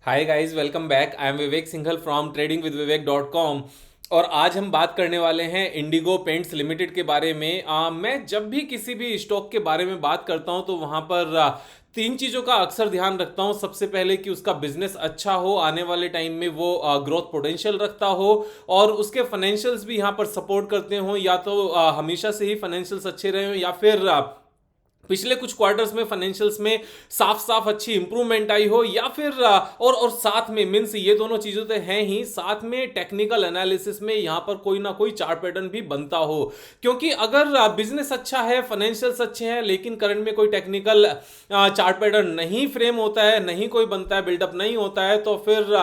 Hi guys, welcome back. I am Vivek Singhal from tradingwithvivek.com। और आज हम बात करने वाले हैं इंडिगो पेंट्स लिमिटेड के बारे में। मैं जब भी किसी भी स्टॉक के बारे में बात करता हूं तो वहां पर तीन चीज़ों का अक्सर ध्यान रखता हूं। सबसे पहले कि उसका बिजनेस अच्छा हो, आने वाले टाइम में वो ग्रोथ पोटेंशियल रखता हो और उसके फाइनेंशियल्स भी यहां पर सपोर्ट करते हो। या तो हमेशा से ही फाइनेंशियल्स अच्छे रहे हो या फिर पिछले कुछ क्वार्टर्स में फाइनेंशियल्स में साफ साफ अच्छी इंप्रूवमेंट आई हो, या फिर और साथ में मीन्स ये दोनों चीजें तो हैं ही, साथ में टेक्निकल एनालिसिस में यहां पर कोई ना कोई चार्ट पैटर्न भी बनता हो। क्योंकि अगर बिजनेस अच्छा है, फाइनेंशियल्स अच्छे हैं, लेकिन करंट में कोई टेक्निकल चार्ट पैटर्न नहीं फ्रेम होता है, नहीं कोई बनता है, बिल्डअप नहीं होता है, तो फिर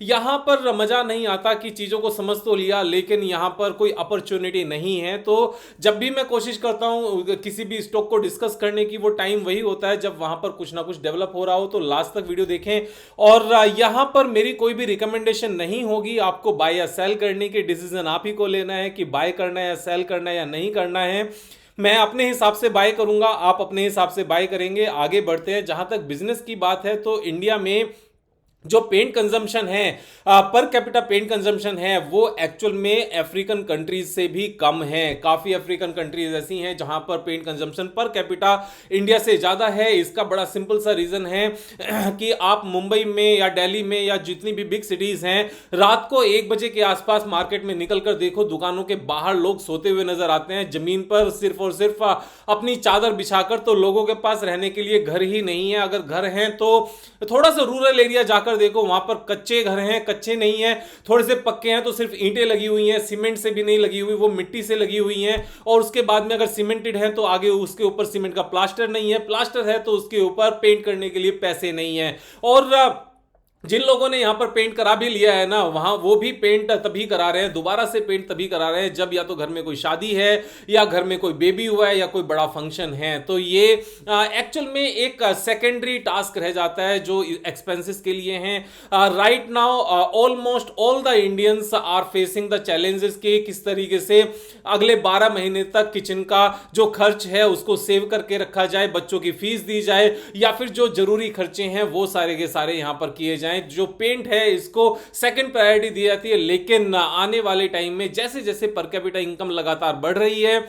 यहां पर मजा नहीं आता कि चीजों को समझ तो लिया लेकिन यहां पर कोई अपॉर्चुनिटी नहीं है। तो जब भी मैं कोशिश करता हूं किसी भी स्टॉक को डिस्कस करने की, वो टाइम वही होता है जब वहां पर कुछ ना कुछ डेवलप हो रहा हो। तो लास्ट तक वीडियो देखें। और यहां पर मेरी कोई भी रिकमेंडेशन नहीं होगी आपको बाय या सेल करने की। डिसीजन आप ही को लेना है कि बाय करना है या सेल करना है या नहीं करना है। मैं अपने हिसाब से बाय करूंगा, आप अपने हिसाब से बाय करेंगे। आगे बढ़ते हैं। जहां तक बिजनेस की बात है तो इंडिया में जो पेंट कंजम्पशन है, पर कैपिटा पेंट कंजम्पशन है, वो एक्चुअल में अफ्रीकन कंट्रीज से भी कम है। काफी अफ्रीकन कंट्रीज ऐसी हैं जहां पर paint consumption per capita India से ज्यादा है। इसका बड़ा सिंपल सा रीजन है कि आप मुंबई में या दिल्ली में या जितनी भी बिग सिटीज हैं, रात को 1 बजे के आसपास मार्केट में निकल कर देखो, दुकानों के बाहर लोग सोते हुए नजर आते हैं, जमीन पर सिर्फ और सिर्फ अपनी चादर बिछाकर। तो लोगों के पास रहने के लिए घर ही नहीं है। अगर घर हैं तो थोड़ा सा रूरल एरिया जाकर देखो, वहां पर कच्चे घर हैं, कच्चे नहीं है, थोड़े से पक्के हैं, तो सिर्फ ईंटें लगी हुई हैं, सीमेंट से भी नहीं लगी हुई, वो मिट्टी से लगी हुई हैं। और उसके बाद में अगर सीमेंटेड है तो आगे उसके ऊपर सीमेंट का प्लास्टर नहीं है, प्लास्टर है तो उसके ऊपर पेंट करने के लिए पैसे नहीं है। और जिन लोगों ने यहां पर पेंट करा भी लिया है ना, वहां वो भी पेंट तभी करा रहे हैं, दोबारा से पेंट तभी करा रहे हैं जब या तो घर में कोई शादी है या घर में कोई बेबी हुआ है या कोई बड़ा फंक्शन है। तो ये एक्चुअल में एक सेकेंडरी टास्क रह जाता है जो एक्सपेंसेस के लिए हैं। Right now almost all the Indians are facing the challenges के किस तरीके से अगले 12 महीने तक किचन का जो खर्च है उसको सेव करके रखा जाए, बच्चों की फीस दी जाए, या फिर जो जरूरी खर्चे हैं वो सारे के सारे यहां पर किए जाएं। जो पेंट है इसको सेकंड प्रायोरिटी दी जाती है। लेकिन आने वाले टाइम में जैसे जैसे पर कैपिटा इनकम लगातार बढ़ रही है,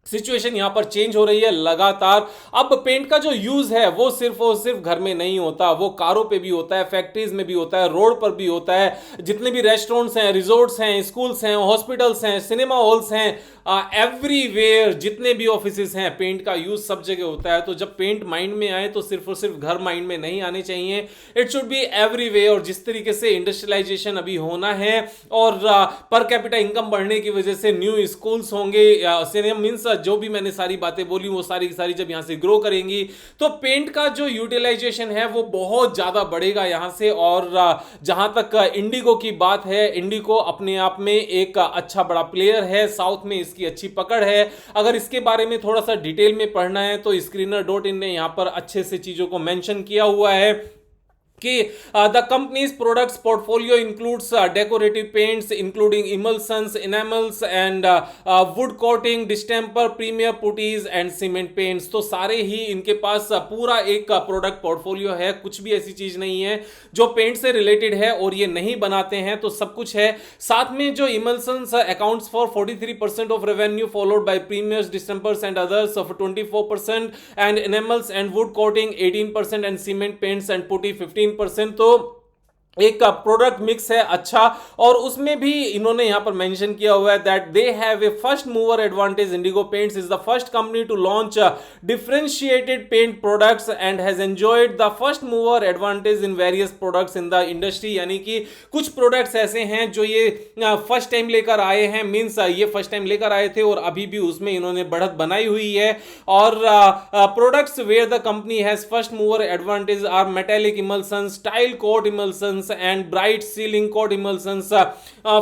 सिचुएशन यहां पर चेंज हो रही है लगातार। अब पेंट का जो यूज है वो सिर्फ और सिर्फ घर में नहीं होता, वो कारों पे भी होता है, फैक्ट्रीज में भी होता है, रोड पर भी होता है। जितने भी रेस्टोरेंट्स हैं, रिजोर्ट्स हैं, स्कूल्स हैं, हॉस्पिटल्स हैं, सिनेमा हॉल्स हैं, एवरीवेयर जितने भी ऑफिसेस हैं, पेंट का यूज सब जगह होता है। तो जब पेंट माइंड में आए तो सिर्फ और सिर्फ घर माइंड में नहीं आने चाहिए, इट शुड बी एवरीवेयर। और जिस तरीके से इंडस्ट्रियलाइजेशन अभी होना है और पर कैपिटा इनकम बढ़ने की वजह से न्यू स्कूल्स होंगे, सिनेमा मीन्स जो भी मैंने सारी बातें बोली वो सारी की सारी जब यहां से ग्रो करेंगी तो पेंट का जो यूटिलाइजेशन है वो बहुत ज्यादा बढ़ेगा यहां से। और जहां तक इंडिगो की बात है, इंडिगो अपने आप में एक अच्छा बड़ा प्लेयर है, साउथ में इसकी अच्छी पकड़ है। अगर इसके बारे में थोड़ा सा डिटेल में पढ़ना है तो स्क्रीनर.इन ने यहां पर अच्छे से चीजों को मेंशन किया हुआ है कि the company's products portfolio includes decorative paints including emulsions, enamels and wood coating, distemper, premier putties and cement paints। तो सारे ही इनके पास पूरा एक प्रोडक्ट पोर्टफोलियो है, कुछ भी ऐसी चीज नहीं है जो पेंट से रिलेटेड है और ये नहीं बनाते हैं, तो सब कुछ है। साथ में जो emulsions accounts for 43% of revenue followed by premiers, distempers and others of 24% and enamels and wood coating 18% and cement paints and putty 15%। तो एक प्रोडक्ट मिक्स है अच्छा। और उसमें भी इन्होंने यहां पर मेंशन किया हुआ है that they have a first mover advantage. Indigo Paints is the first company to launch differentiated paint products and has enjoyed the first mover advantage in various products in the industry. यानी कि कुछ products ऐसे हैं जो ये first time लेकर आए हैं, मींस ये फर्स्ट टाइम लेकर आए थे और अभी भी उसमें इन्होंने बढ़त बनाई हुई है। और products where the company has first mover advantage are metallic emulsions, tile coat emulsions and bright ceiling coat emulsions,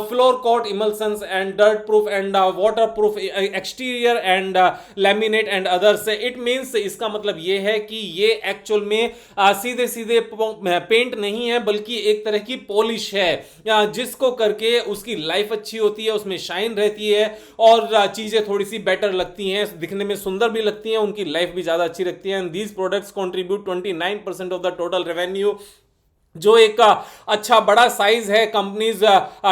floor coat emulsions and dirt proof and waterproof exterior and laminate and others। it means इसका मतलब ये है कि ये actual में सीधे सीधे paint नहीं है बल्कि एक तरह की पॉलिश है, जिसको करके उसकी लाइफ अच्छी होती है, उसमें शाइन रहती है और चीजें थोड़ी सी बेटर लगती हैं, दिखने में सुंदर भी लगती हैं, उनकी लाइफ भी ज्यादा अच्छी लगती है। And these products contribute 29% of the total revenue जो एक अच्छा बड़ा साइज है companies.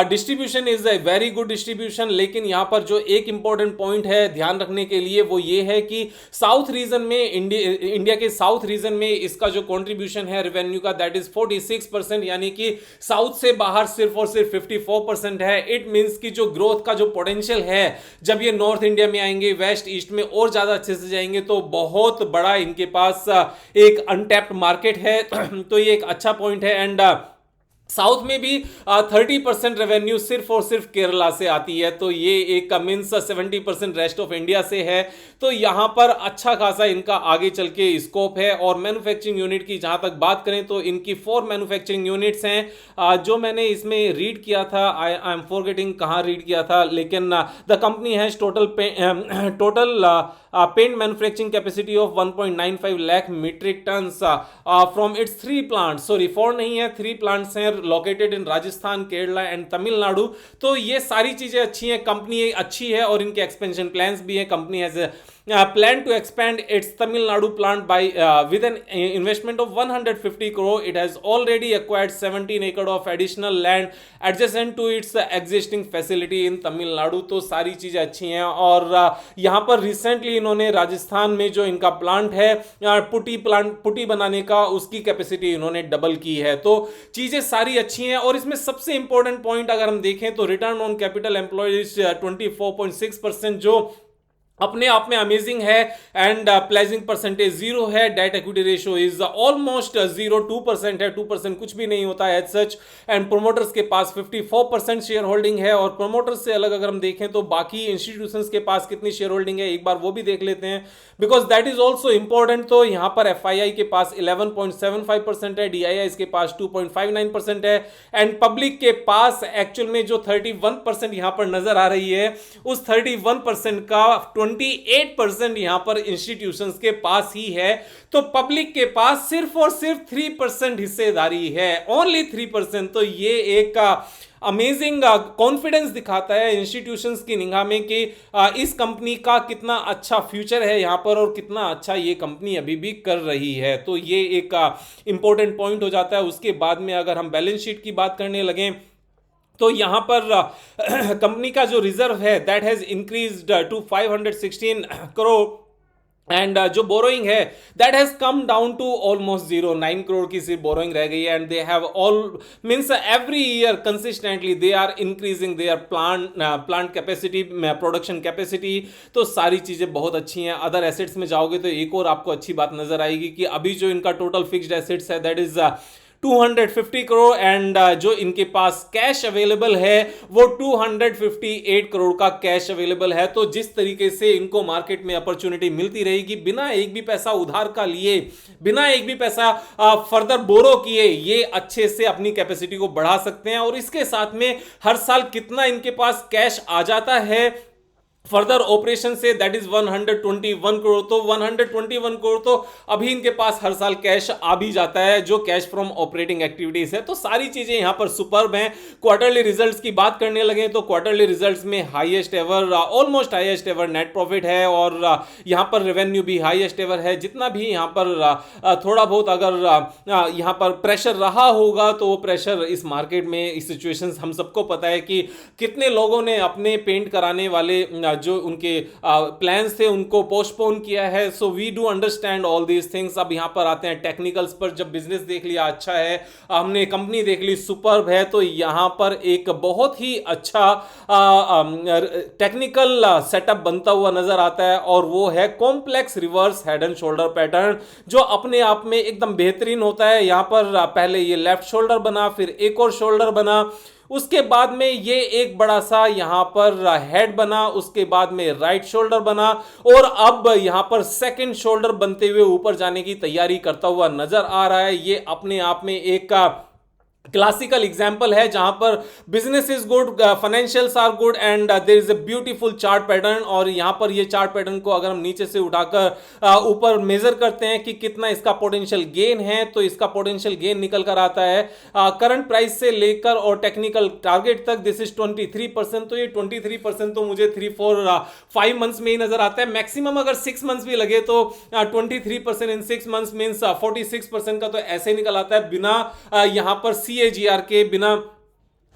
Distribution is a very good distribution, लेकिन यहां पर जो एक इंपॉर्टेंट पॉइंट है ध्यान रखने के लिए वो ये है कि साउथ रीजन में इंडिया के साउथ रीजन में इसका जो कंट्रीब्यूशन है रेवेन्यू का दैट इज 46%, यानी कि साउथ से बाहर सिर्फ और सिर्फ 54% है। इट मींस कि जो ग्रोथ का जो पोटेंशियल है जब ये नॉर्थ इंडिया में आएंगे, वेस्ट ईस्ट में और ज्यादा अच्छे से जाएंगे, तो बहुत बड़ा इनके पास एक अनटैप्ड मार्केट है। तो ये एक अच्छा पॉइंट है। एंड साउथ में भी 30% रेवेन्यू सिर्फ और सिर्फ केरला से आती है, तो ये एक मीन्स 70% रेस्ट ऑफ इंडिया से है। तो यहां पर अच्छा खासा इनका आगे चल के स्कोप है। और मैन्युफैक्चरिंग यूनिट की जहां तक बात करें तो इनकी 4 मैन्युफैक्चरिंग यूनिट्स हैं। जो मैंने इसमें रीड किया था, आई एम फॉरगेटिंग कहां रीड किया था, लेकिन the company has total paint manufacturing capacity of 1.95 lakh metric ton from its 3 plant, sorry 4 नहीं है, 3 प्लांट्स हैं located in Rajasthan, Kerala and Tamil Nadu. तो ये सारी चीजें अच्छी हैं, कंपनी अच्छी है और इनके एक्सपेंशन प्लान्स भी हैं। Company has plan to expand its Tamil Nadu plant by with an investment of 150 crore. It has already acquired 17 acre of additional land adjacent to its existing facility in Tamil Nadu. तो सारी चीजें अच्छी हैं। और यहाँ पर recently इन्होंने राजस्थान में जो इनका प्लांट है पुटी बनाने का, उसकी कैपेसिटी इन्होंने डबल की है। तो चीजें सारी अच्छी हैं। और इसमें सबसे इंपॉर्टेंट पॉइंट अगर हम देखें तो रिटर्न ऑन कैपिटल एम्प्लॉयड 24.6%, जो अपने आप में अमेजिंग है। एंड प्लेजिंग परसेंटेज 0 है। Debt equity ratio is almost 0, 2% है, 2% कुछ भी नहीं होता है एज सच। एंड प्रोमोटर्स के पास 54% शेयर होल्डिंग है। और प्रोमोटर्स से अलग अगर हम देखें तो बाकी इंस्टीट्यूशंस के पास कितनी शेयर होल्डिंग है एक बार वो भी देख लेते हैं, because that is also important. तो यहां पर FII के पास 11.75% है, DII के पास 2.59% है, एंड पब्लिक के पास एक्चुअल में जो 31% यहां पर नजर आ रही है, उस 31% का 28% यहां पर इंस्टीट्यूशंस के पास ही है। तो पब्लिक के पास सिर्फ और सिर्फ 3% हिस्सेदारी है, ओनली 3%। तो ये एक अमेजिंग कॉन्फिडेंस दिखाता है इंस्टीट्यूशंस की निगाह में कि इस कंपनी का कितना अच्छा फ्यूचर है यहां पर और कितना अच्छा ये कंपनी अभी भी कर रही है। तो ये एक इंपॉर्टेंट पॉइंट हो जाता है। उसके बाद में अगर हम बैलेंस शीट की बात करने लगे तो यहां पर कंपनी का जो रिजर्व है that has increased to 516 crore. And जो बोरोइंग है that has come down to almost 0, 9 crore की सिर्फ बोरोइंग रह गई है। And they have all means every year consistently they are increasing their plant capacity, production capacity. तो सारी चीजें बहुत अच्छी हैं। अदर एसेट्स में जाओगे तो एक और आपको अच्छी बात नजर आएगी कि अभी जो इनका टोटल फिक्स्ड एसेट्स है दैट इज 250 करोड़। एंड जो इनके पास कैश अवेलेबल है वो 258 करोड़ का कैश अवेलेबल है। तो जिस तरीके से इनको मार्केट में अपॉर्चुनिटी मिलती रहेगी, बिना एक भी पैसा उधार का लिए, बिना एक भी पैसा फर्दर बोरो किए, ये अच्छे से अपनी कैपेसिटी को बढ़ा सकते हैं। और इसके साथ में हर साल कितना इनके पास कैश आ जाता है फर्दर ऑपरेशन से, दैट इज 121 करोड़। तो 121 करोड़ तो अभी इनके पास हर साल कैश आ भी जाता है, जो कैश फ्रॉम ऑपरेटिंग एक्टिविटीज है। तो सारी चीजें यहां पर सुपर्ब हैं। क्वार्टरली रिजल्ट्स की बात करने लगे तो क्वार्टरली रिजल्ट्स में highest ever, almost highest ever net profit है। और यहां पर रेवेन्यू भी हाईएस्ट एवर है। जितना भी यहां पर थोड़ा बहुत अगर यहां पर प्रेशर रहा होगा तो वो प्रेशर इस मार्केट में, इस सिचुएशन हम सबको पता है कि कितने लोगों ने अपने पेंट कराने वाले जो उनके प्लान्स थे उनको पोस्टपोन किया है। So we do understand all these things. अब यहां पर आते हैं टेक्निकल्स पर। जब बिजनेस देख लिया अच्छा है, हमने कंपनी देख ली सुपर्ब है, तो यहां पर एक बहुत ही अच्छा टेक्निकल सेटअप बनता हुआ नजर आता है, और वो है complex reverse head and shoulder pattern, जो अपने आप में एकदम बेहतरीन होता है। यहां पर पहले ये लेफ्ट शोल्डर बना, फिर एक और शोल्डर बना, उसके बाद में ये एक बड़ा सा यहां पर हेड बना, उसके बाद में राइट शोल्डर बना, और अब यहां पर सेकंड शोल्डर बनते हुए ऊपर जाने की तैयारी करता हुआ नजर आ रहा है। ये अपने आप में एक क्लासिकल एग्जाम्पल है जहां पर business is good, financials are good and there is a beautiful chart pattern. और यहां पर ये चार्ट पैटर्न को अगर हम नीचे से उठाकर ऊपर मेजर करते हैं कि कितना इसका पोटेंशियल गेन है, तो इसका पोटेंशियल गेन निकल कर आता है करंट प्राइस से लेकर और टेक्निकल टारगेट तक, दिस इज 23%। तो ये 23% तो मुझे 3-4-5 मंथ्स में ही नजर आता है। मैक्सिमम अगर 6 मंथ्स भी लगे तो 23% इन 6 मंथ्स मींस 46% का तो ऐसे ही निकल आता है, बिना यहां पर CAGR के, बिना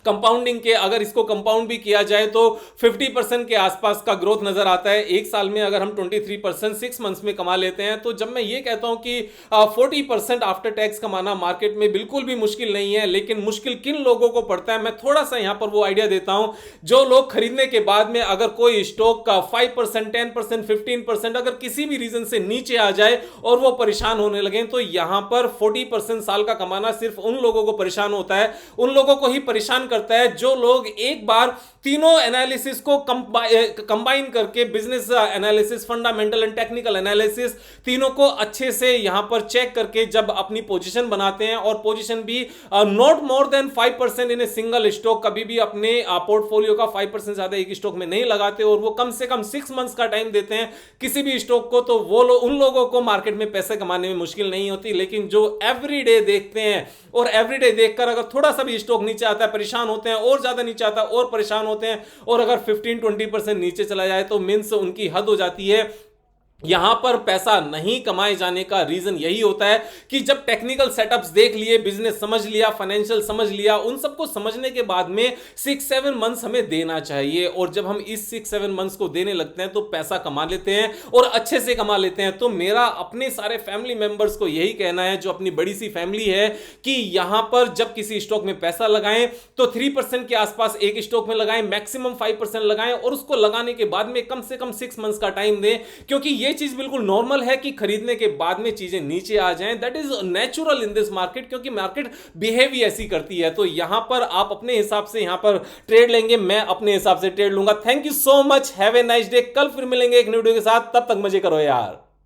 कंपाउंडिंग के। अगर इसको कंपाउंड भी किया जाए तो 50% के आसपास का ग्रोथ नजर आता है। एक साल में अगर हम 23% 6 मंथ्स में कमा लेते हैं, तो जब मैं ये कहता हूं कि 40% आफ्टर टैक्स कमाना मार्केट में बिल्कुल भी मुश्किल नहीं है, लेकिन मुश्किल किन लोगों को पड़ता है, मैं थोड़ा सा यहां पर वो आइडिया देता हूं। जो लोग खरीदने के बाद में अगर कोई स्टॉक का 5%, 10%, 15% अगर किसी भी रीजन से नीचे आ जाए और वो परेशान होने लगे, तो यहां पर 40% साल का कमाना सिर्फ उन लोगों को परेशान होता है, उन लोगों को ही परेशान करता है जो लोग एक बार तीनों एनालिसिस को कंबाइन करके, business analysis, fundamental and technical analysis, तीनों को अच्छे से यहां पर चेक करके जब अपनी पोजीशन बनाते हैं, और पोजीशन भी not more than 5% in a single stock, कभी भी अपने पोर्टफोलियो का 5% ज्यादा एक स्टॉक में नहीं लगाते, और वो कम से कम 6 मंथ्स का टाइम देते हैं किसी भी स्टॉक को, तो वो उन लोगों को मार्केट में पैसे कमाने में मुश्किल नहीं होती। लेकिन जो एवरीडे देखते हैं और एवरीडे देखकर अगर थोड़ा सा भी स्टॉक नीचे आता है परेशान होते हैं, और ज्यादा नीचे आता है और परेशान होते हैं, और अगर 15-20% नीचे चला जाए तो मींस उनकी हद हो जाती है। यहां पर पैसा नहीं कमाए जाने का रीजन यही होता है कि जब टेक्निकल सेटअप्स देख लिए, बिजनेस समझ लिया, फाइनेंशियल समझ लिया, उन सबको समझने के बाद में 6-7 मंथ्स हमें देना चाहिए। और जब हम इस 6-7 मंथ्स को देने लगते हैं तो पैसा कमा लेते हैं, और अच्छे से कमा लेते हैं। तो मेरा अपने सारे फैमिली मेंबर्स को यही कहना है, जो अपनी बड़ी सी फैमिली है, कि यहां पर जब किसी स्टॉक में पैसा लगाएं तो 3% के आसपास एक स्टॉक में लगाएं, मैक्सिमम 5% लगाएं, और उसको लगाने के बाद में कम से कम 6 मंथ्स का टाइम दें, क्योंकि ये चीज बिल्कुल नॉर्मल है कि खरीदने के बाद में चीजें नीचे आ जाएं। That is natural in this market, क्योंकि मार्केट बिहेव ही ऐसी करती है। तो यहां पर आप अपने हिसाब से यहां पर ट्रेड लेंगे, मैं अपने हिसाब से ट्रेड लूंगा। Thank you so much, have a nice day. कल फिर मिलेंगे एक न्यू वीडियो के साथ, तब तक मजे करो यार।